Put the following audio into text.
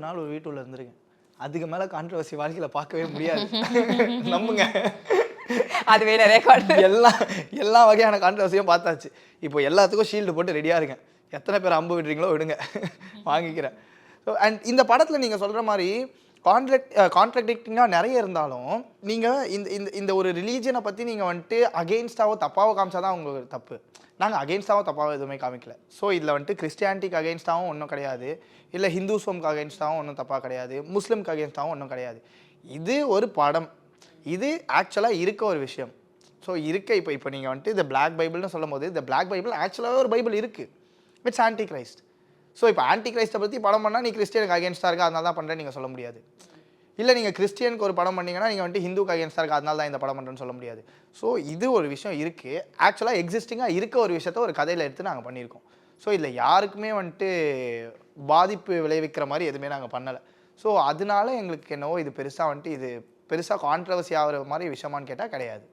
நாள் ஒரு வீட்டுள்ள இருந்திருக்கேன். அதுக்கு மேலே கான்ட்ரவர்சி வாழ்க்கையில் பார்க்கவே முடியாது. நம்புங்க. அதுவே ரெக்கார்ட். எல்லா வகையான கான்ட்ரவர்சியும் பார்த்தாச்சு. இப்போ எல்லாத்துக்கும் ஷீல்டு போட்டு ரெடியாக இருக்கேன். எத்தனை பேர் அம்பு விடுறீங்களோ விடுங்க, வாங்கிக்கிறேன். ஸோ அண்ட் இந்த படத்தில் நீங்கள் சொல்கிற மாதிரி கான்ட்ராடிக்டிங்காக நிறைய இருந்தாலும் நீங்கள் இந்த இந்த இந்த ஒரு ரிலீஜனை பற்றி நீங்கள் வந்துட்டு அகெயின்ஸ்டாவோ தப்பாவோ காமிச்சா தான் உங்களுக்கு தப்பு. நாங்கள் அகெயின்ஸ்டாவோ தப்பாவோ எதுவுமே காமிக்கல. ஸோ இதில் வந்துட்டு கிறிஸ்டியானிட்டிக்கு அகெயின்ஸ்டாகவும் ஒன்றும் கிடையாது, இல்லை ஹிந்துஸ்வம்க்கு அகெயின்ஸ்டாகவும் ஒன்றும் தப்பாக கிடையாது, முஸ்லீம்க்கு அகெயின்ஸ்டாகவும் ஒன்றும் கிடையாது. இது ஒரு படம், இது ஆக்சுவலாக இருக்க ஒரு விஷயம். ஸோ இப்போ நீங்கள் வந்துட்டு இந்த பிளாக் பைபிள்னு சொல்லும் போது இந்த பிளாக் பைபிள் ஆக்சுவலாகவே ஒரு பைபிள் இருக்குது. It's anti Christ. ஸோ இப்போ ஆன்டி கிரைஸ்ட்டை பற்றி படம் பண்ணால் நீ கிறிஸ்டியனுக்கு அகேன்ஸ்டாக இருக்கா அதனால தான் பண்ணுறேன்னு நீங்கள் சொல்ல முடியாது. இல்லை நீங்கள் கிறிஸ்டியனுக்கு ஒரு படம் பண்ணிங்கன்னா நீங்கள் வந்துட்டு ஹிந்துக்கு அகேன்ஸ்டாக இருக்கா அதனால தான் இந்த படம் பண்ணுறேன்னு சொல்ல முடியாது. ஸோ இது ஒரு விஷயம் இருக்குது, ஆக்சுவலாக எக்ஸிஸ்டிங்காக இருக்க ஒரு விஷயத்த ஒரு கதையில் எடுத்து நாங்கள் பண்ணியிருக்கோம். ஸோ இதில் யாருக்குமே வந்துட்டு பாதிப்பு விளைவிக்கிற மாதிரி எதுவுமே நாங்கள் பண்ணலை. ஸோ அதனால எங்களுக்கு என்னவோ இது பெருசாக வந்துட்டு இது பெருசாக கான்ட்ரவர்சி ஆகிற மாதிரி விஷயமானு கேட்டால் கிடையாது.